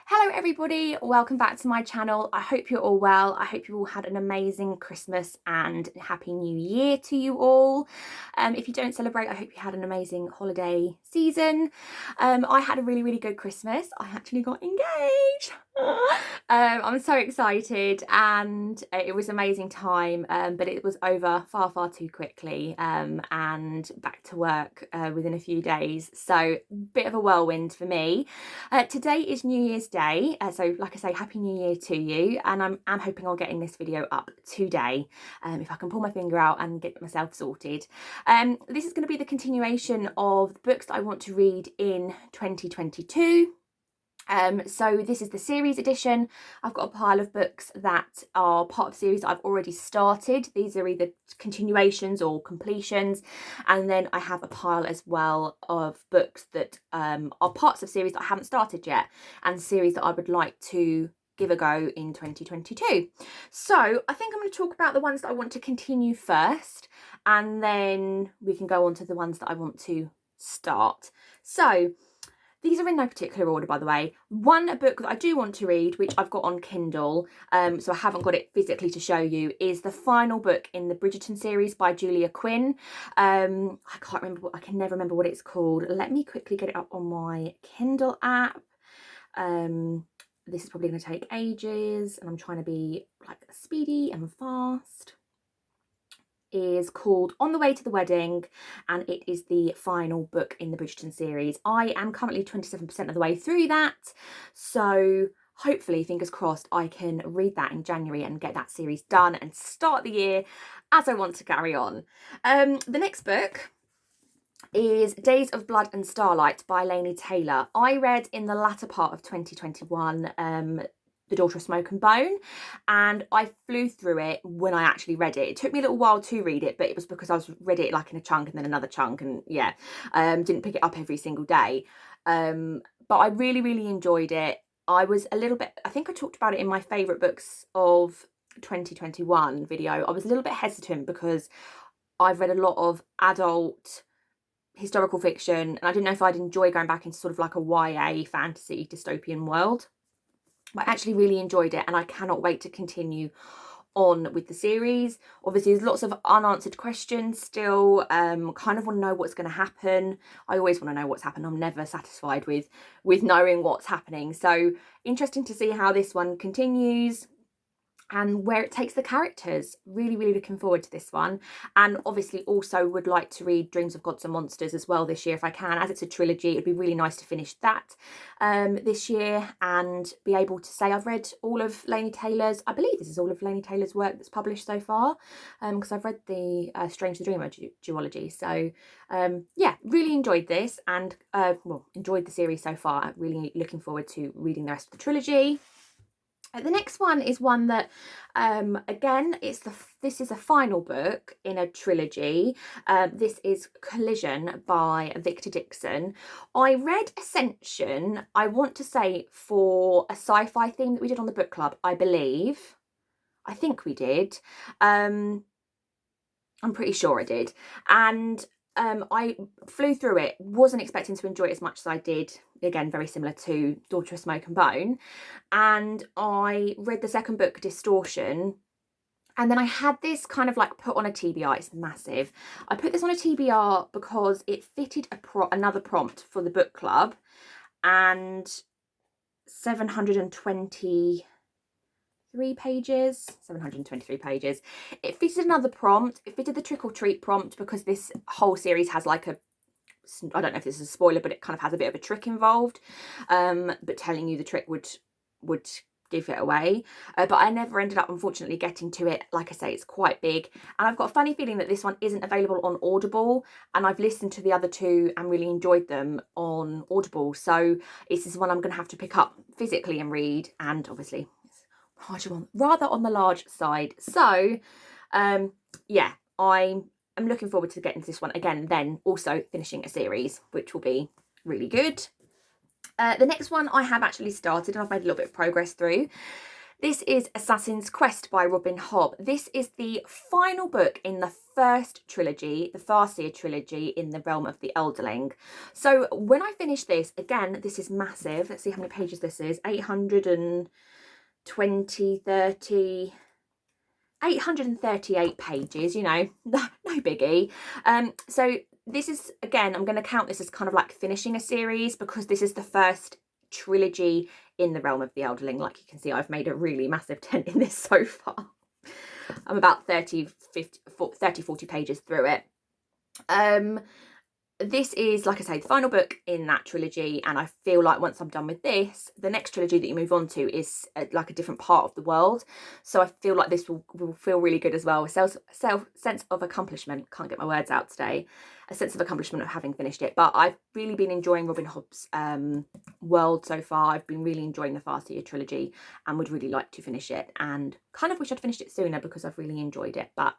Hello everybody, welcome back to my channel. I hope you're all well. I hope you all had an amazing Christmas and Happy New Year to you all. If you don't celebrate, I hope you had an amazing holiday season. I had a really good Christmas. I actually got engaged. I'm so excited and it was an amazing time, but it was over far too quickly and back to work within a few days. So bit of a whirlwind for me. Today is New Year's Day, so like I say, Happy New Year to you, and I'm hoping I'll getting this video up today, if I can pull my finger out and get myself sorted. This is going to be the continuation of the books that I want to read in 2022. So this is the series edition. I've got a pile of books that are part of series that I've already started. These are either continuations or completions, and then I have a pile as well of books that are parts of series that I haven't started yet and series that I would like to give a go in 2022. So I think I'm going to talk about the ones that I want to continue first, and then we can go on to the ones that I want to start. So these are in no particular order, by the way. One book that I do want to read, which I've got on Kindle, so I haven't got it physically to show you, is the final book in the Bridgerton series by Julia Quinn. I can never remember what it's called. Let me quickly get it up on my Kindle app. This is probably going to take ages, and I'm trying to be like speedy and fast. Is called On the Way to the Wedding, and it is the final book in the Bridgerton series. I am currently 27% of the way through that, so hopefully, fingers crossed, I can read that in January and get that series done and start the year as I want to carry on. The next book is Days of Blood and Starlight by Laini Taylor. I read in the latter part of 2021 The Daughter of Smoke and Bone, and I flew through it when I actually read it. It took me a little while to read it, but it was because I read it like in a chunk and then another chunk, and yeah, didn't pick it up every single day. But I really enjoyed it. I was a little bit, I think I talked about it in my favourite books of 2021 video. I was a little bit hesitant because I've read a lot of adult historical fiction, and I didn't know if I'd enjoy going back into sort of like a YA fantasy dystopian world. I actually really enjoyed it, and I cannot wait to continue on with the series. Obviously, there's lots of unanswered questions still. Kind of want to know what's going to happen. I always want to know what's happened. I'm never satisfied with knowing what's happening. So interesting to see how this one continues and where it takes the characters. Really looking forward to this one, and obviously also would like to read Dreams of Gods and Monsters as well this year if I can, as it's a trilogy. It'd be really nice to finish that this year and be able to say I've read all of Laini Taylor's, I believe this is all of Laini Taylor's work that's published so far, because I've read the Strange the Dreamer duology. So yeah, really enjoyed this, and enjoyed the series so far. Really looking forward to reading the rest of the trilogy. The next one is one that, again, this is a final book in a trilogy. This is Collision by Victor Dixon. I read Ascension, I want to say, for a sci-fi theme that we did on the book club, I believe. I think we did. I'm pretty sure I did. And I flew through it, wasn't expecting to enjoy it as much as I did. Again, very similar to Daughter of Smoke and Bone. And I read the second book, Distortion, and then I had this kind of like put on a TBR. It's massive. I put this on a TBR because it fitted another prompt for the book club, and 723 pages. It fitted another prompt. It fitted the trick or treat prompt because this whole series has like a, I don't know if this is a spoiler, but it kind of has a bit of a trick involved, but telling you the trick would give it away, but I never ended up unfortunately getting to it. Like I say, it's quite big, and I've got a funny feeling that this one isn't available on Audible, and I've listened to the other two and really enjoyed them on Audible, so this is one I'm going to have to pick up physically and read, and obviously it's rather on the large side. So yeah, I'm looking forward to getting to this one again, then also finishing a series, which will be really good. The next one I have actually started, and I've made a little bit of progress through. This is Assassin's Quest by Robin Hobb. This is the final book in the first trilogy, the Farseer trilogy in the Realm of the Elderling. So when I finish this, again, this is massive. Let's see how many pages this is. 838 pages, you know, no biggie. So this is, again, I'm going to count this as kind of like finishing a series because this is the first trilogy in the Realm of the Elderling. Like you can see, I've made a really massive dent in this so far. I'm about 30, 40 pages through it. This is, like I say, the final book in that trilogy, and I feel like once I'm done with this, the next trilogy that you move on to is like a different part of the world. So I feel like this will feel really good as well. A sense of accomplishment. Can't get my words out today. A sense of accomplishment of having finished it. But I've really been enjoying Robin Hobb's world so far. I've been really enjoying the Farseer trilogy and would really like to finish it, and kind of wish I'd finished it sooner because I've really enjoyed it. But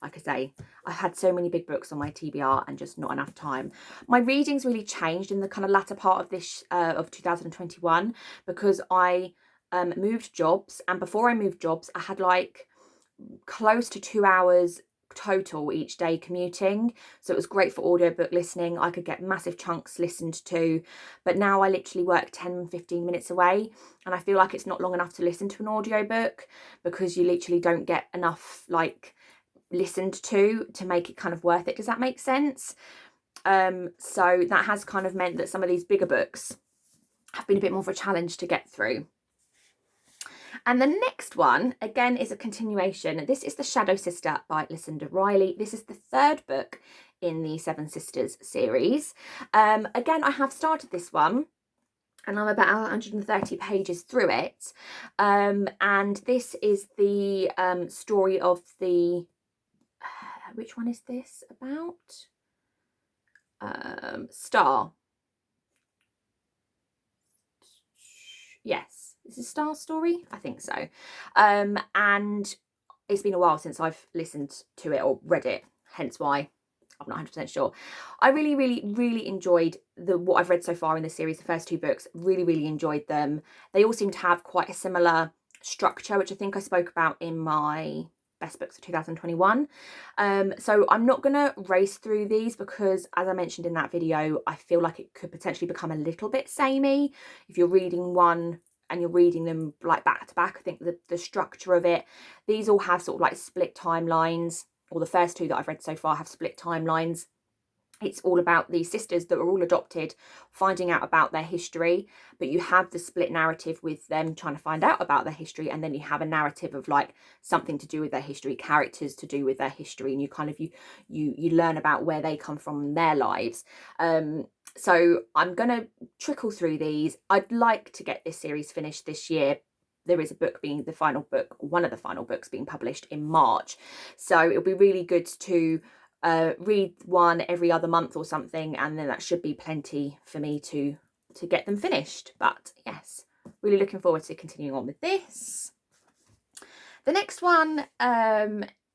like I say, I've had so many big books on my TBR and just not enough time. My reading's really changed in the kind of latter part of this of 2021 because I moved jobs, and before I moved jobs, I had like close to 2 hours total each day commuting, so it was great for audiobook listening. I could get massive chunks listened to, but now I literally work 10-15 minutes away, and I feel like it's not long enough to listen to an audiobook because you literally don't get enough like listened to make it kind of worth it. Does that make sense? So that has kind of meant that some of these bigger books have been a bit more of a challenge to get through. And the next one, again, is a continuation. This is The Shadow Sister by Lucinda Riley. This is the third book in the Seven Sisters series. Again, I have started this one, and I'm about 130 pages through it. And this is the story of the... which one is this about? Star. Yes, this is Star's story? I think so. And it's been a while since I've listened to it or read it, hence why I'm not 100% sure. I really enjoyed what I've read so far in the series, the first two books. Really enjoyed them. They all seem to have quite a similar structure, which I think I spoke about in my best books of 2021. So I'm not gonna race through these because, as I mentioned in that video, I feel like it could potentially become a little bit samey if you're reading one and you're reading them like back to back. I think the structure of it, these all have sort of like split timelines, or the first two that I've read so far have split timelines. It's all about these sisters that were all adopted, finding out about their history, but you have the split narrative with them trying to find out about their history, and then you have a narrative of like something to do with their history, characters to do with their history, and you kind of you learn about where they come from in their lives. So I'm gonna trickle through these. I'd like to get this series finished this year. There is a book being the final book, one of the final books being published in March, so it'll be really good to read one every other month or something, and then that should be plenty for me to get them finished. But yes, really looking forward to continuing on with this. The next one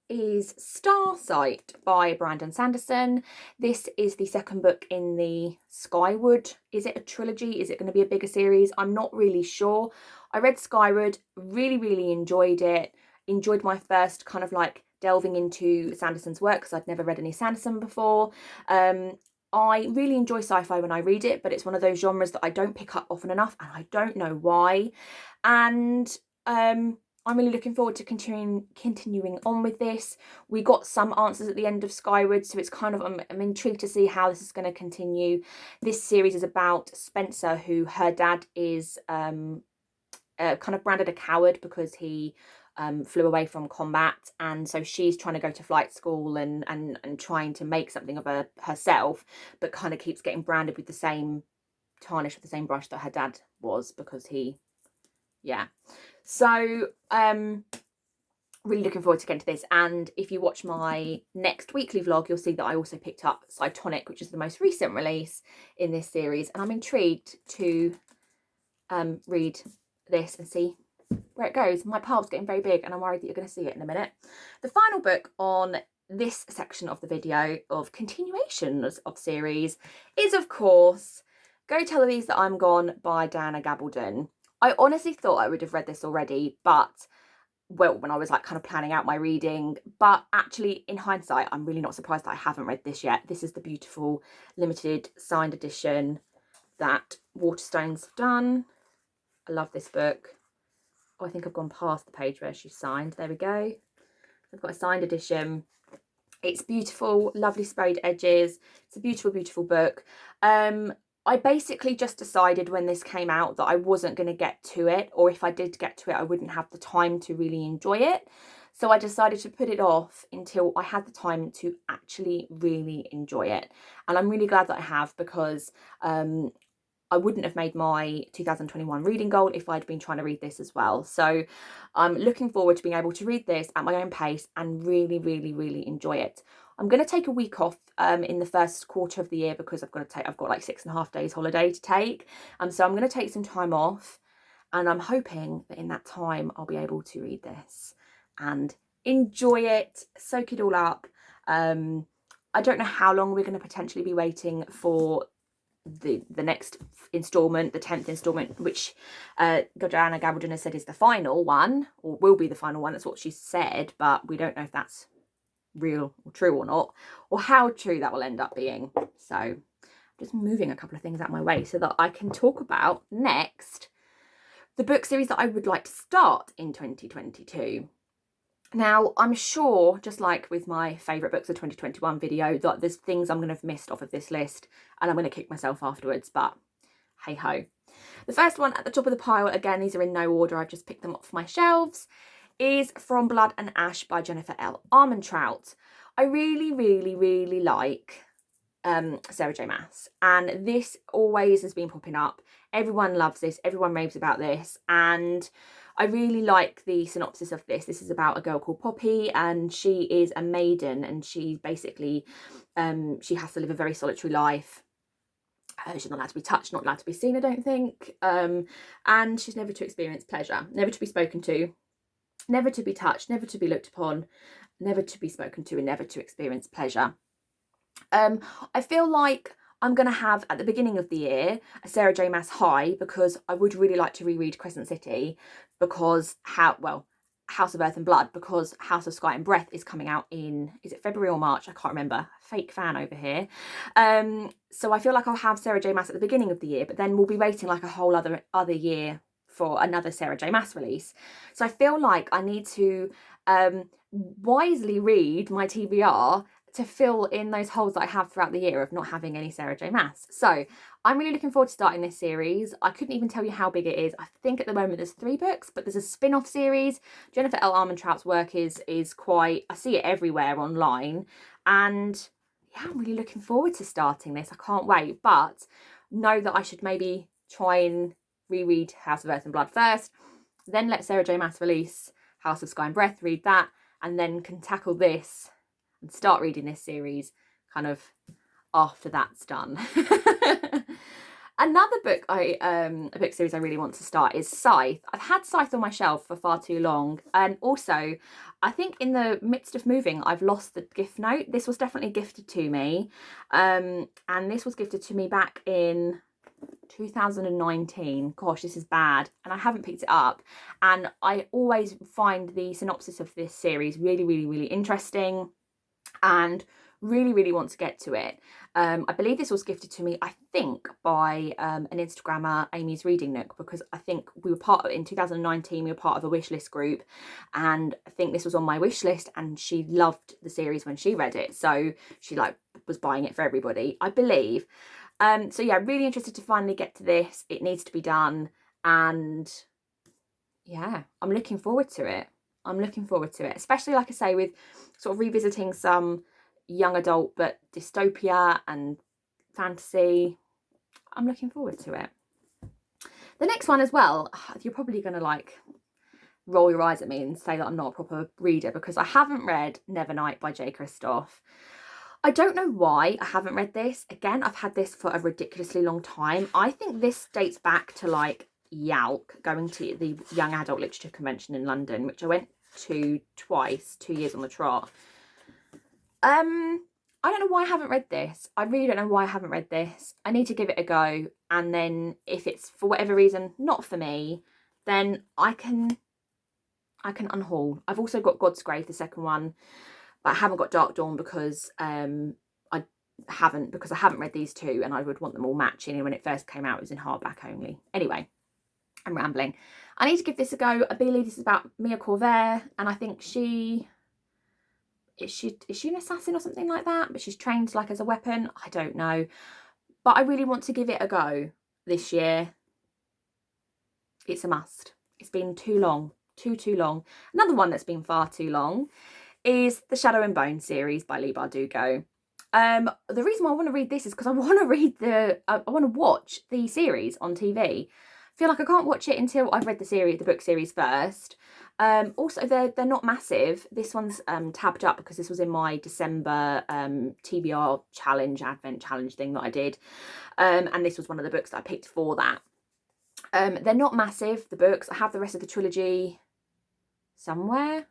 is Starsight by Brandon Sanderson. This is the second book in the Skyward. Is it a trilogy? Is it going to be a bigger series? I'm not really sure. I read Skyward, really enjoyed it. Enjoyed my first kind of like delving into Sanderson's work because I'd never read any Sanderson before. I really enjoy sci-fi when I read it, but it's one of those genres that I don't pick up often enough, and I don't know why. And I'm really looking forward to continuing on with this. We got some answers at the end of Skyward, so it's kind of, I'm intrigued to see how this is going to continue. This series is about Spencer, who her dad is kind of branded a coward because he flew away from combat, and so she's trying to go to flight school and trying to make something of herself, but kind of keeps getting branded with the same tarnish, with the same brush that her dad was, because so really looking forward to getting to this. And if you watch my next weekly vlog, you'll see that I also picked up Cytonic, which is the most recent release in this series, and I'm intrigued to read this and see where it goes. My pile's getting very big and I'm worried that you're going to see it in a minute. The final book on this section of the video of continuations of series is, of course, Go Tell Elise That I'm Gone by Diana Gabaldon. I honestly thought I would have read this already, but well, when I was like kind of planning out my reading, but actually in hindsight, I'm really not surprised that I haven't read this yet. This is the beautiful limited signed edition that Waterstones have done. I love this book. Oh, I think I've gone past the page where she's signed. There we go. I've got a signed edition. It's beautiful, lovely sprayed edges. It's a beautiful, beautiful book. I basically just decided when this came out that I wasn't going to get to it, or if I did get to it, I wouldn't have the time to really enjoy it. So I decided to put it off until I had the time to actually really enjoy it. And I'm really glad that I have, because I wouldn't have made my 2021 reading goal if I'd been trying to read this as well. So I'm looking forward to being able to read this at my own pace and really, really, really enjoy it. I'm going to take a week off in the first quarter of the year, because I've got like 6.5 days holiday to take. So I'm going to take some time off, and I'm hoping that in that time I'll be able to read this and enjoy it, soak it all up. I don't know how long we're going to potentially be waiting for the next installment, the 10th installment, which Joanna Gabaldon has said is the final one, or will be the final one. That's what she said, but we don't know if that's real or true or not, or how true that will end up being. So I'm just moving a couple of things out of my way so that I can talk about next the book series that I would like to start in 2022. Now, I'm sure, just like with my favourite books of 2021 video, that there's things I'm going to have missed off of this list, and I'm going to kick myself afterwards, but hey ho. The first one at the top of the pile, again, these are in no order, I've just picked them off my shelves, is From Blood and Ash by Jennifer L. Armentrout. I really, really, really like Sarah J Maas, and this always has been popping up. Everyone loves this, everyone raves about this, and I really like the synopsis of this. This is about a girl called Poppy, and she is a maiden, and she basically she has to live a very solitary life. She's not allowed to be touched, not allowed to be seen, I don't think, and she's never to experience pleasure, never to be spoken to, never to be touched, never to be looked upon, never to be spoken to, and never to experience pleasure. I feel like I'm going to have, at the beginning of the year, a Sarah J Maas high, because I would really like to reread Crescent City, because House of Earth and Blood, because House of Sky and Breath is coming out in, is it February or March? I can't remember. Fake fan over here. So I feel like I'll have Sarah J Maas at the beginning of the year, but then we'll be waiting like a whole other year for another Sarah J Maas release. So I feel like I need to wisely read my TBR to fill in those holes that I have throughout the year of not having any Sarah J Maas. So I'm really looking forward to starting this series. I couldn't even tell you how big it is. I think at the moment there's 3 books, but there's a spin-off series. Jennifer L. Armentrout's work is quite, I see it everywhere online, and yeah, I'm really looking forward to starting this. I can't wait, but know that I should maybe try and reread House of Earth and Blood first, then let Sarah J Maas release House of Sky and Breath, read that, and then can tackle this and start reading this series kind of after that's done. Another book a book series I really want to start is Scythe. I've had Scythe on my shelf for far too long, and also I think in the midst of moving I've lost the gift note. This was definitely gifted to me, and this was gifted to me back in 2019. Gosh, this is bad, and I haven't picked it up, and I always find the synopsis of this series really, really, really interesting, and really, really want to get to it. I believe this was gifted to me, I think, by an Instagrammer, Amy's Reading Nook, because I think we were part of, in 2019, we were part of a wishlist group, and I think this was on my wish list, and she loved the series when she read it, so she like was buying it for everybody, I believe. So yeah, really interested to finally get to this. It needs to be done, and yeah, I'm looking forward to it. I'm looking forward to it, especially, like I say, with sort of revisiting some young adult but dystopia and fantasy. I'm looking forward to it. The next one as well, you're probably going to like roll your eyes at me and say that I'm not a proper reader, because I haven't read Nevernight by J. Kristoff. I don't know why I haven't read this. Again, I've had this for a ridiculously long time. I think this dates back to like YALC, going to the Young Adult Literature Convention in London, which I went to twice, 2 years on the trot. I don't know why I haven't read this. I really don't know why I haven't read this. I need to give it a go, and then if it's for whatever reason not for me, then I can unhaul. I've also got God's Grave, the second one, but I haven't got Dark Dawn because I haven't read these two, and I would want them all matching. And when it first came out, it was in hardback only. Anyway, I'm rambling. I need to give this a go. I believe this is about Mia Corvair, and I think is she an assassin or something like that? But she's trained like as a weapon. I don't know. But I really want to give it a go this year. It's a must. It's been too long. Too long. Another one that's been far too long is the Shadow and Bone series by Leigh Bardugo. The reason why I want to read this is because I want to read I want to watch the series on TV. I feel like I can't watch it until I've read the book series first. Also, they're not massive. This one's tabbed up because this was in my December TBR challenge, advent challenge thing that I did. And this was one of the books that I picked for that. They're not massive, the books. I have the rest of the trilogy somewhere.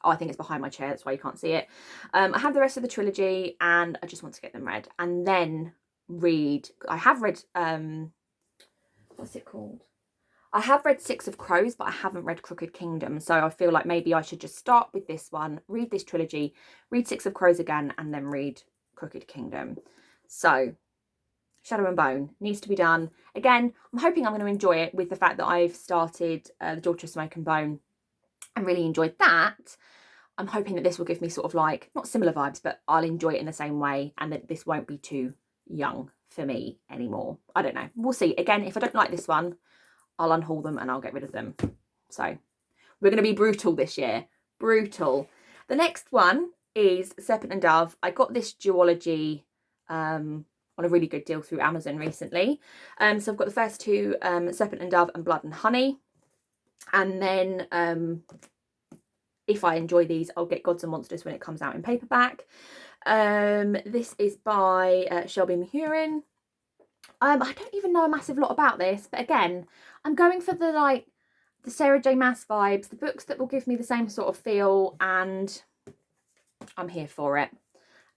Oh, I think it's behind my chair, that's why you can't see it. I have the rest of the trilogy, and I just want to get them read. And then read... I have read... what's it called? I have read Six of Crows, but I haven't read Crooked Kingdom. So I feel like maybe I should just start with this one, read this trilogy, read Six of Crows again, and then read Crooked Kingdom. So, Shadow and Bone needs to be done. Again, I'm hoping I'm going to enjoy it with the fact that I've started The Daughter of Smoke and Bone and really enjoyed that. I'm hoping that this will give me sort of like, not similar vibes, but I'll enjoy it in the same way, and that this won't be too young for me anymore. I don't know. We'll see. Again, if I don't like this one, I'll unhaul them and I'll get rid of them. So we're going to be brutal this year. Brutal. The next one is Serpent and Dove. I got this duology on a really good deal through Amazon recently. So I've got the first two, Serpent and Dove and Blood and Honey. And then if I enjoy these, I'll get Gods and Monsters when it comes out in paperback. This is by Shelby Mahurin. I don't even know a massive lot about this, but again, I'm going for the Sarah J Maas vibes, the books that will give me the same sort of feel, and I'm here for it.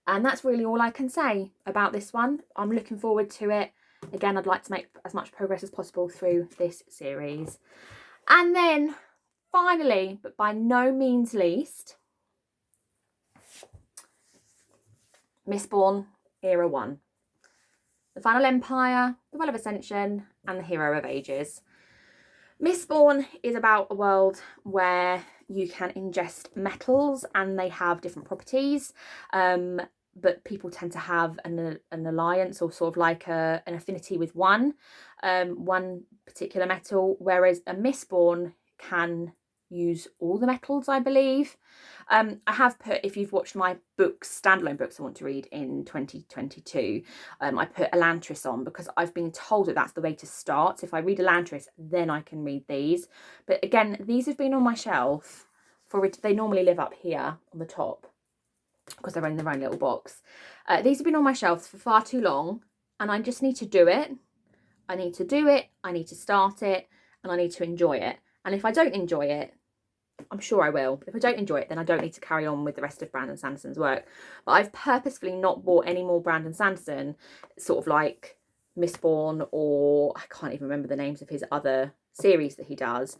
And that's really all I can say about this one. I'm looking forward to it. Again, I'd like to make as much progress as possible through this series. And then finally, but by no means least, Mistborn Era 1. The Final Empire, The Well of Ascension, and The Hero of Ages. Mistborn is about a world where you can ingest metals and they have different properties, but people tend to have an alliance or sort of like an affinity with one particular metal, whereas a Mistborn can use all the metals, I believe. I have put, if you've watched my books, standalone books I want to read in 2022, I put Elantris on because I've been told that that's the way to start. So if I read Elantris, then I can read these. But again, these have been on my shelf for it. They normally live up here on the top because they're in their own little box. These have been on my shelves for far too long, and I just need to do it. I need to do it, I need to start it, and I need to enjoy it. And if I don't enjoy it, I'm sure I will. If I don't enjoy it, then I don't need to carry on with the rest of Brandon Sanderson's work. But I've purposefully not bought any more Brandon Sanderson, sort of like Mistborn, or I can't even remember the names of his other series that he does.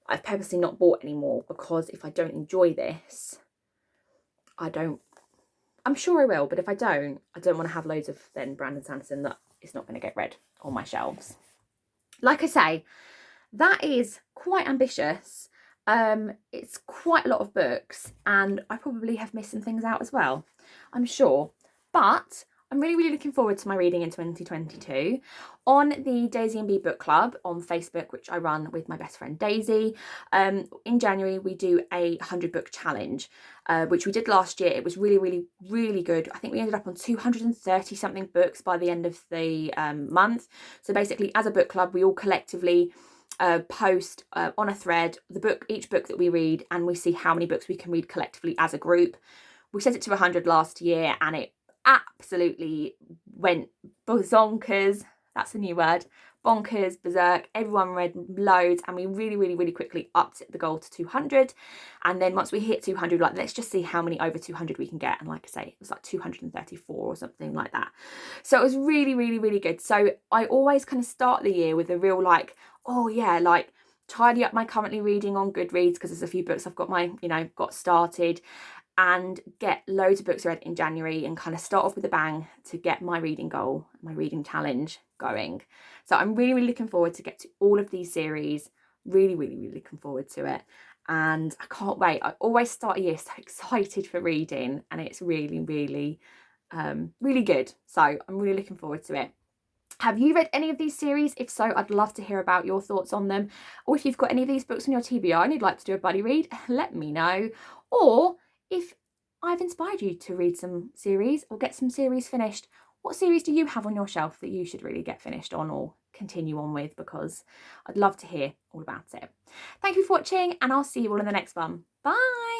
I've purposely not bought any more because if I don't enjoy this, I'm sure I will, but if I don't want to have loads of then Brandon Sanderson that is not going to get read on my shelves. Like I say, that is quite ambitious. It's quite a lot of books, and I probably have missed some things out as well, I'm sure. But I'm really, really looking forward to my reading in 2022. On the Daisy and Bee Book Club on Facebook, which I run with my best friend Daisy, in January we do a 100 book challenge, which we did last year. It was really, really, really good. I think we ended up on 230 something books by the end of the month. So basically, as a book club, we all collectively post on a thread each book that we read, and we see how many books we can read collectively as a group. We set it to 100 last year, and it absolutely went bozonkers. That's a new word. bonkers, berserk. Everyone read loads, and we really quickly upped the goal to 200. And then once we hit 200, like, let's just see how many over 200 we can get. And like I say, it was like 234 or something like that. So it was really good. So I always kind of start the year with a real like, oh yeah, like tidy up my currently reading on Goodreads, because there's a few books I've got my, got started, and get loads of books read in January and kind of start off with a bang to get my reading goal, my reading challenge going. So I'm really looking forward to get to all of these series. Really looking forward to it. And I can't wait. I always start a year so excited for reading, and it's really good. So I'm really looking forward to it. Have you read any of these series? If so, I'd love to hear about your thoughts on them. Or if you've got any of these books on your TBR and you'd like to do a buddy read, let me know. Or if I've inspired you to read some series or get some series finished, what series do you have on your shelf that you should really get finished on or continue on with? Because I'd love to hear all about it. Thank you for watching, and I'll see you all in the next one. Bye!